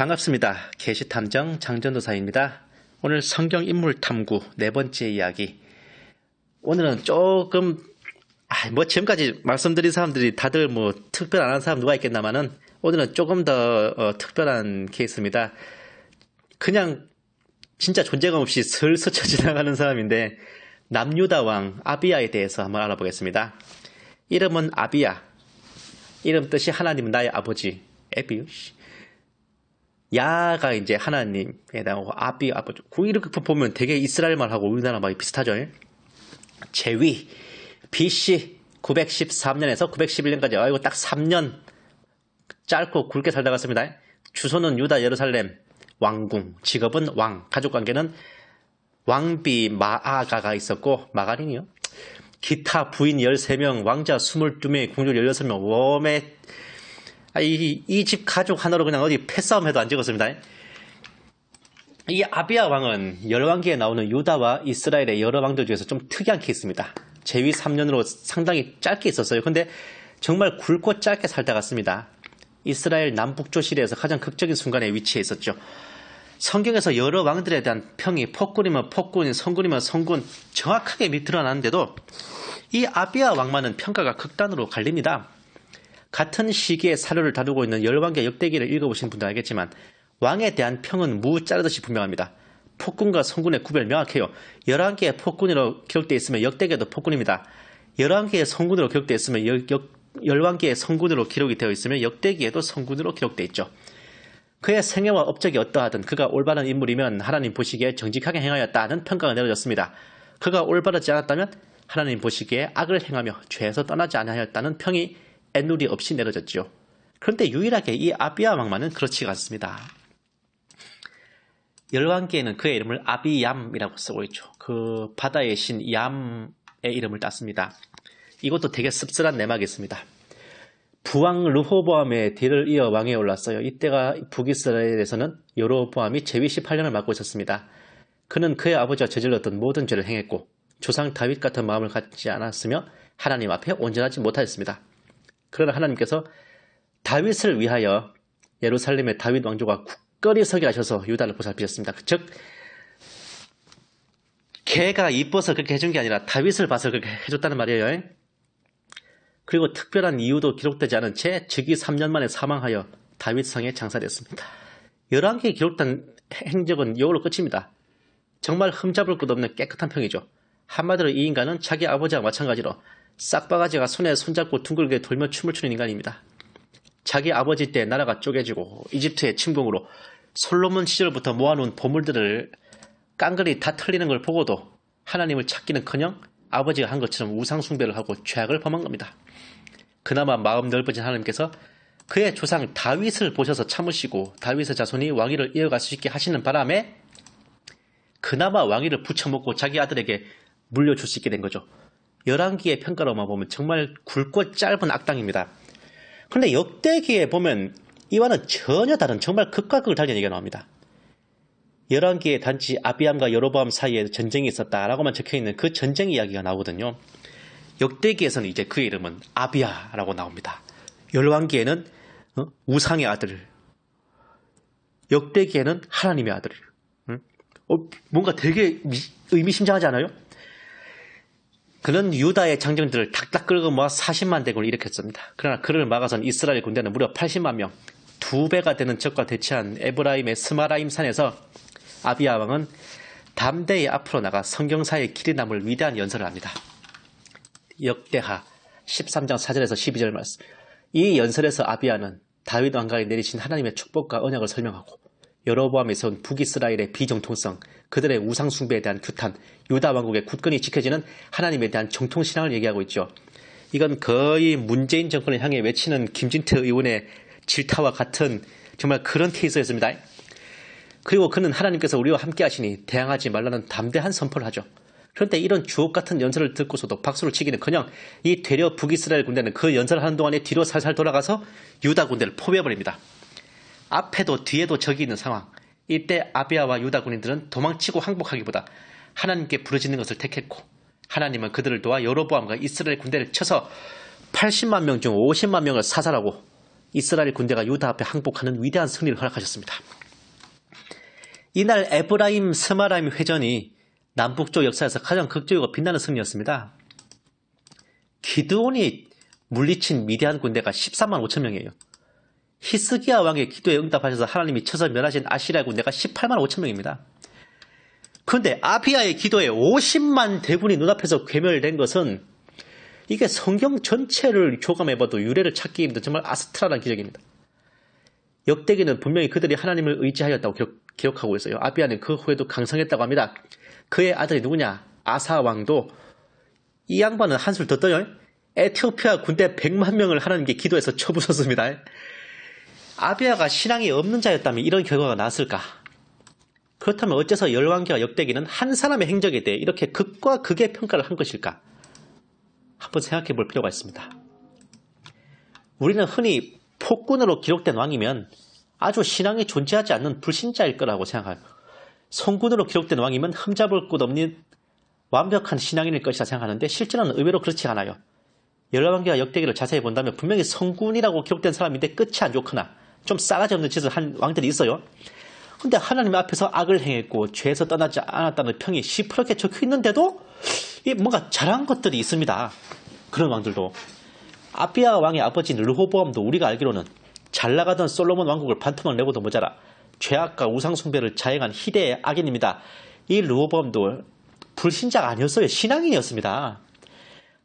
반갑습니다. 계시탐정 장전도사입니다. 오늘 성경 인물 탐구 네 번째 이야기. 오늘은 조금 지금까지 말씀드린 사람들이 다들 특별 안 한 사람 누가 있겠나마는 오늘은 조금 더 특별한 케이스입니다. 그냥 진짜 존재감 없이 슬 스쳐 지나가는 사람인데 남유다 왕 아비야에 대해서 한번 알아보겠습니다. 이름은 아비야. 이름 뜻이 하나님은 나의 아버지. 에비우시. 야가 이제 하나님에 나오고 아비 아버지. 이렇게 보면 되게 이스라엘 말하고 우리나라 말이 비슷하죠. 제위 BC 913년에서 911년까지 아이고 딱 3년 짧고 굵게 살다 갔습니다. 주소는 유다 예루살렘 왕궁. 직업은 왕. 가족관계는 왕비 마아가가 있었고 마가린이요. 기타 부인 13명, 왕자 22명, 공주 16명. 웜에 이 집 가족 하나로 그냥 어디 패싸움 해도 안 찍었습니다. 이 아비야 왕은 열왕기에 나오는 유다와 이스라엘의 여러 왕들 중에서 좀 특이한 케이스입니다. 제위 3년으로 상당히 짧게 있었어요. 근데 정말 굵고 짧게 살다 갔습니다. 이스라엘 남북조 시대에서 가장 극적인 순간에 위치해 있었죠. 성경에서 여러 왕들에 대한 평이 폭군이면 폭군, 성군이면 성군 정확하게 드러나는데도 이 아비야 왕만은 평가가 극단으로 갈립니다. 같은 시기에 사료를 다루고 있는 열왕기 역대기를 읽어보신 분들 알겠지만 왕에 대한 평은 무 자르듯이 분명합니다. 폭군과 성군의 구별 명확해요. 열왕기에 폭군으로 기록되어 있으면 역대기에도 폭군입니다. 열왕기에 성군으로 기록되어 있으면 열왕기에 성군으로 기록이 되어 있으면 역대기에도 성군으로 기록되어 있죠. 그의 생애와 업적이 어떠하든 그가 올바른 인물이면 하나님 보시기에 정직하게 행하였다는 평가가 내려졌습니다. 그가 올바르지 않았다면 하나님 보시기에 악을 행하며 죄에서 떠나지 않았다는 평이 애누리 없이 내려졌죠. 그런데 유일하게 이 아비야 왕만은 그렇지가 않습니다. 열왕기에는 그의 이름을 아비얌이라고 쓰고 있죠. 그 바다의 신 얌의 이름을 땄습니다. 이것도 되게 씁쓸한 내막이 있습니다. 부왕 르호보암의 뒤를 이어 왕에 올랐어요. 이때가 북이스라엘에서는 여로보암이 제위 18년을 맡고 있었습니다. 그는 그의 아버지가 저질렀던 모든 죄를 행했고 조상 다윗 같은 마음을 갖지 않았으며 하나님 앞에 온전하지 못하였습니다. 그러나 하나님께서 다윗을 위하여 예루살렘의 다윗 왕조가 굳건히 서게 하셔서 유다를 보살피셨습니다. 즉 걔가 이뻐서 그렇게 해준 게 아니라 다윗을 봐서 그렇게 해줬다는 말이에요. 그리고 특별한 이유도 기록되지 않은 채 즉위 3년 만에 사망하여 다윗성에 장사됐습니다. 열왕기에 기록된 행적은 이걸로 끝입니다. 정말 흠잡을 것 없는 깨끗한 평이죠. 한마디로 이 인간은 자기 아버지와 마찬가지로 싹바가지가 손에 손잡고 둥글게 돌며 춤을 추는 인간입니다. 자기 아버지 때 나라가 쪼개지고 이집트의 침공으로 솔로몬 시절부터 모아놓은 보물들을 깡그리 다 털리는 걸 보고도 하나님을 찾기는커녕 아버지가 한 것처럼 우상숭배를 하고 죄악을 범한 겁니다. 그나마 마음 넓어진 하나님께서 그의 조상 다윗을 보셔서 참으시고 다윗의 자손이 왕위를 이어갈 수 있게 하시는 바람에 그나마 왕위를 붙여먹고 자기 아들에게 물려줄 수 있게 된 거죠. 열왕기의 평가로만 보면 정말 굵고 짧은 악당입니다. 그런데 역대기에 보면 이와는 전혀 다른 정말 극과 극을 달리는 얘기가 나옵니다. 열왕기에 단지 아비암과 여로보암 사이에 전쟁이 있었다라고만 적혀있는 그 전쟁 이야기가 나오거든요. 역대기에서는 이제 그의 이름은 아비야라고 나옵니다. 열왕기에는 우상의 아들, 역대기에는 하나님의 아들. 뭔가 되게 의미심장하지 않아요? 그는 유다의 장정들을 탁탁 끌고 모아 40만 대군을 일으켰습니다. 그러나 그를 막아선 이스라엘 군대는 무려 80만 명, 2배가 되는 적과 대치한 에브라임의 스마라임 산에서 아비야 왕은 담대히 앞으로 나가 성경사의 길이 남을 위대한 연설을 합니다. 역대하 13장 4절에서 12절 말씀. 이 연설에서 아비야는 다윗 왕가에 내리신 하나님의 축복과 언약을 설명하고 여로보암에서 온 북이스라엘의 비정통성, 그들의 우상숭배에 대한 규탄, 유다 왕국의 굳건히 지켜지는 하나님에 대한 정통신앙을 얘기하고 있죠. 이건 거의 문재인 정권을 향해 외치는 김진태 의원의 질타와 같은 정말 그런 케이스였습니다. 그리고 그는 하나님께서 우리와 함께 하시니 대항하지 말라는 담대한 선포를 하죠. 그런데 이런 주옥같은 연설을 듣고서도 박수를 치기는커녕 이 되려 북이스라엘 군대는 그 연설을 하는 동안에 뒤로 살살 돌아가서 유다 군대를 포위해버립니다. 앞에도 뒤에도 적이 있는 상황. 이때 아비야와 유다 군인들은 도망치고 항복하기보다 하나님께 부르짖는 것을 택했고 하나님은 그들을 도와 여로보암과 이스라엘 군대를 쳐서 80만 명 중 50만 명을 사살하고 이스라엘 군대가 유다 앞에 항복하는 위대한 승리를 허락하셨습니다. 이날 에브라임 스마라임 회전이 남북쪽 역사에서 가장 극적이고 빛나는 승리였습니다. 기드온이 물리친 미디안 군대가 13만 5천 명이에요. 히스기야 왕의 기도에 응답하셔서 하나님이 쳐서 멸하신 아시리아 군대가 18만 5천 명입니다. 그런데 아비야의 기도에 50만 대군이 눈앞에서 괴멸된 것은 이게 성경 전체를 교감해봐도 유래를 찾기 힘든 정말 아스트라란 기적입니다. 역대기는 분명히 그들이 하나님을 의지하였다고 기록하고 있어요. 아비야는 그 후에도 강성했다고 합니다. 그의 아들이 누구냐? 아사 왕도 이 양반은 한술 더 떠요. 에티오피아 군대 100만 명을 하나님께 기도해서 쳐부쉈습니다. 아비야가 신앙이 없는 자였다면 이런 결과가 나왔을까? 그렇다면 어째서 열왕기와 역대기는 한 사람의 행적에 대해 이렇게 극과 극의 평가를 한 것일까? 한번 생각해 볼 필요가 있습니다. 우리는 흔히 폭군으로 기록된 왕이면 아주 신앙이 존재하지 않는 불신자일 거라고 생각해요. 성군으로 기록된 왕이면 흠잡을 곳 없는 완벽한 신앙인일 것이라 생각하는데 실제로는 의외로 그렇지 않아요. 열왕기와 역대기를 자세히 본다면 분명히 성군이라고 기록된 사람인데 끝이 안 좋거나 좀 싸가지 없는 짓을 한 왕들이 있어요. 근데 하나님 앞에서 악을 행했고 죄에서 떠나지 않았다는 평이 시퍼렇게 적혀 있는데도 뭔가 잘한 것들이 있습니다. 그런 왕들도. 아비야 왕의 아버지인 르호보암도 우리가 알기로는 잘 나가던 솔로몬 왕국을 반토막 내고도 모자라 죄악과 우상숭배를 자행한 희대의 악인입니다. 이 르호보암도 불신자가 아니었어요. 신앙인이었습니다.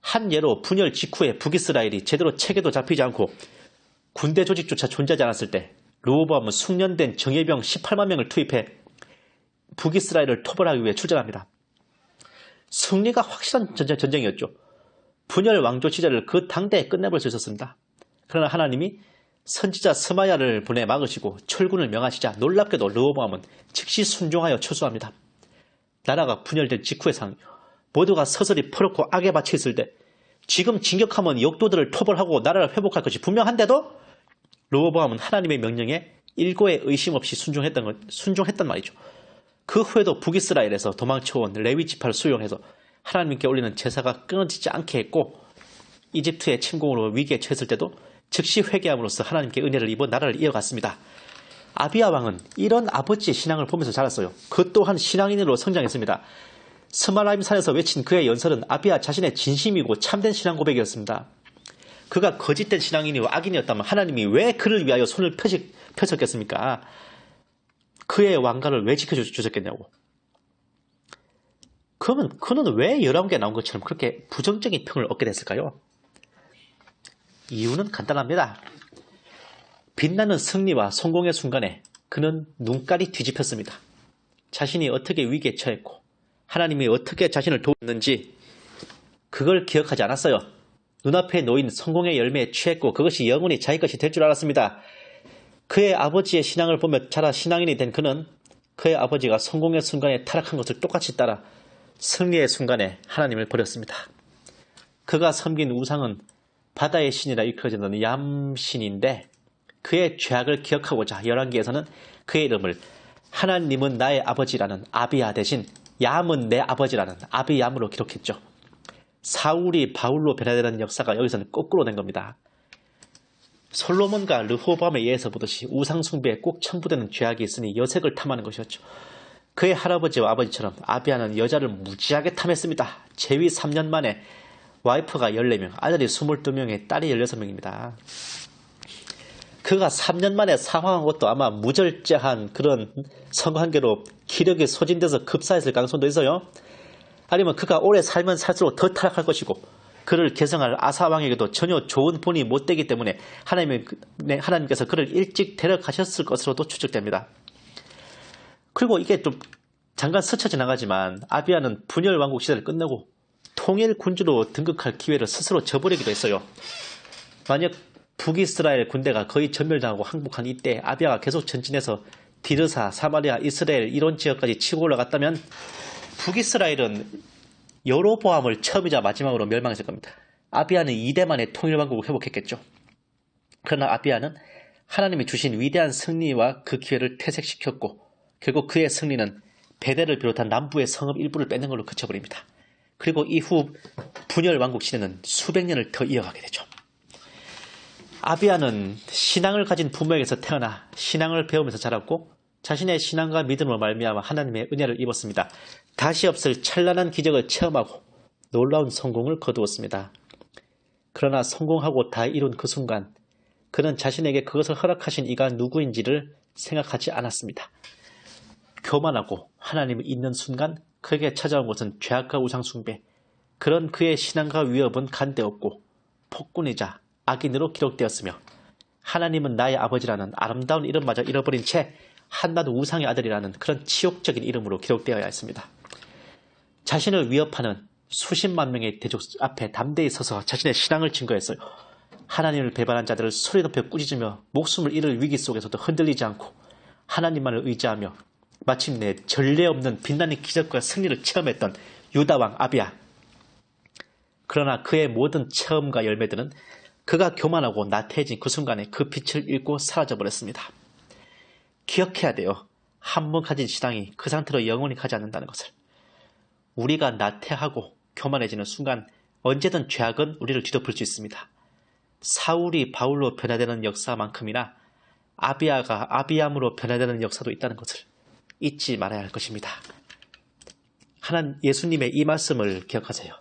한 예로 분열 직후에 북이스라엘이 제대로 체계도 잡히지 않고 군대 조직조차 존재하지 않았을 때 르호보암은 숙련된 정예병 18만 명을 투입해 북이스라엘을 토벌하기 위해 출전합니다. 승리가 확실한 전쟁이었죠. 분열 왕조 시절을 그 당대에 끝내볼 수 있었습니다. 그러나 하나님이 선지자 스마야를 보내 막으시고 철군을 명하시자 놀랍게도 르호보암은 즉시 순종하여 처수합니다. 나라가 분열된 직후의 상황, 모두가 서서히 퍼렇고 악에 받쳐 있을 때 지금 진격하면 역도들을 토벌하고 나라를 회복할 것이 분명한데도 르호보암은 하나님의 명령에 일고의 의심 없이 순종했단 말이죠. 그 후에도 북이스라엘에서 도망쳐온 레위 지파를 수용해서 하나님께 올리는 제사가 끊어지지 않게 했고 이집트의 침공으로 위기에 처했을 때도 즉시 회개함으로써 하나님께 은혜를 입어 나라를 이어갔습니다. 아비야 왕은 이런 아버지의 신앙을 보면서 자랐어요. 그 또한 신앙인으로 성장했습니다. 스마라임 산에서 외친 그의 연설은 아비야 자신의 진심이고 참된 신앙 고백이었습니다. 그가 거짓된 신앙인이고 악인이었다면 하나님이 왜 그를 위하여 손을 펴셨겠습니까? 그의 왕가를 왜 지켜주셨겠냐고. 그러면 그는 왜 열왕기에 나온 것처럼 그렇게 부정적인 평을 얻게 됐을까요? 이유는 간단합니다. 빛나는 승리와 성공의 순간에 그는 눈깔이 뒤집혔습니다. 자신이 어떻게 위기에 처했고 하나님이 어떻게 자신을 도왔는지 그걸 기억하지 않았어요. 눈앞에 놓인 성공의 열매에 취했고 그것이 영원히 자기 것이 될 줄 알았습니다. 그의 아버지의 신앙을 보며 자라 신앙인이 된 그는 그의 아버지가 성공의 순간에 타락한 것을 똑같이 따라 승리의 순간에 하나님을 버렸습니다. 그가 섬긴 우상은 바다의 신이라 일컬어지는 얌신인데 그의 죄악을 기억하고자 열왕기에서는 그의 이름을 하나님은 나의 아버지라는 아비야 대신 얌은 내 아버지라는 아비얌으로 기록했죠. 사울이 바울로 변화되는 역사가 여기서는 거꾸로 된 겁니다. 솔로몬과 르호보암에 의해서 보듯이 우상숭배에 꼭 첨부되는 죄악이 있으니 여색을 탐하는 것이었죠. 그의 할아버지와 아버지처럼 아비야는 여자를 무지하게 탐했습니다. 재위 3년 만에 와이프가 14명, 아들이 22명에 딸이 16명입니다. 그가 3년 만에 사망한 것도 아마 무절제한 그런 성관계로 기력이 소진돼서 급사했을 가능성도 있어요. 아니면 그가 오래 살면 살수록 더 타락할 것이고 그를 계승할 아사왕에게도 전혀 좋은 본이 못 되기 때문에 하나님께서 그를 일찍 데려가셨을 것으로도 추측됩니다. 그리고 이게 좀 잠깐 스쳐 지나가지만 아비야는 분열 왕국 시대를 끝내고 통일 군주로 등극할 기회를 스스로 저버리기도 했어요. 만약 북이스라엘 군대가 거의 전멸당하고 항복한 이때 아비야가 계속 전진해서 디르사, 사마리아, 이스라엘 이런 지역까지 치고 올라갔다면 북이스라엘은 여로보암을 처음이자 마지막으로 멸망했을 겁니다. 아비야는 2대 만에 통일왕국을 회복했겠죠. 그러나 아비야는 하나님이 주신 위대한 승리와 그 기회를 퇴색시켰고 결국 그의 승리는 베델을 비롯한 남부의 성읍 일부를 뺏는 걸로 그쳐버립니다. 그리고 이후 분열왕국 시대는 수백 년을 더 이어가게 되죠. 아비야는 신앙을 가진 부모에게서 태어나 신앙을 배우면서 자랐고 자신의 신앙과 믿음으로 말미암아 하나님의 은혜를 입었습니다. 다시 없을 찬란한 기적을 체험하고 놀라운 성공을 거두었습니다. 그러나 성공하고 다 이룬 그 순간 그는 자신에게 그것을 허락하신 이가 누구인지를 생각하지 않았습니다. 교만하고 하나님을 잊는 순간 그에게 찾아온 것은 죄악과 우상숭배, 그런 그의 신앙과 위협은 간대없고 폭군이자 악인으로 기록되었으며 하나님은 나의 아버지라는 아름다운 이름마저 잃어버린 채 한낱 우상의 아들이라는 그런 치욕적인 이름으로 기록되어야 했습니다. 자신을 위협하는 수십만 명의 대적 앞에 담대히 서서 자신의 신앙을 증거했어요. 하나님을 배반한 자들을 소리 높여 꾸짖으며 목숨을 잃을 위기 속에서도 흔들리지 않고 하나님만을 의지하며 마침내 전례 없는 빛나는 기적과 승리를 체험했던 유다왕 아비야. 그러나 그의 모든 체험과 열매들은 그가 교만하고 나태해진 그 순간에 그 빛을 잃고 사라져버렸습니다. 기억해야 돼요. 한 번 가진 신앙이 그 상태로 영원히 가지 않는다는 것을. 우리가 나태하고 교만해지는 순간 언제든 죄악은 우리를 뒤덮을 수 있습니다. 사울이 바울로 변화되는 역사만큼이나 아비야가 아비암으로 변화되는 역사도 있다는 것을 잊지 말아야 할 것입니다. 예수님의 이 말씀을 기억하세요.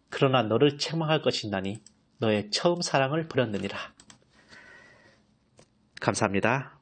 그러나 너를 책망할 것이 있나니 너의 처음 사랑을 버렸느니라. 감사합니다.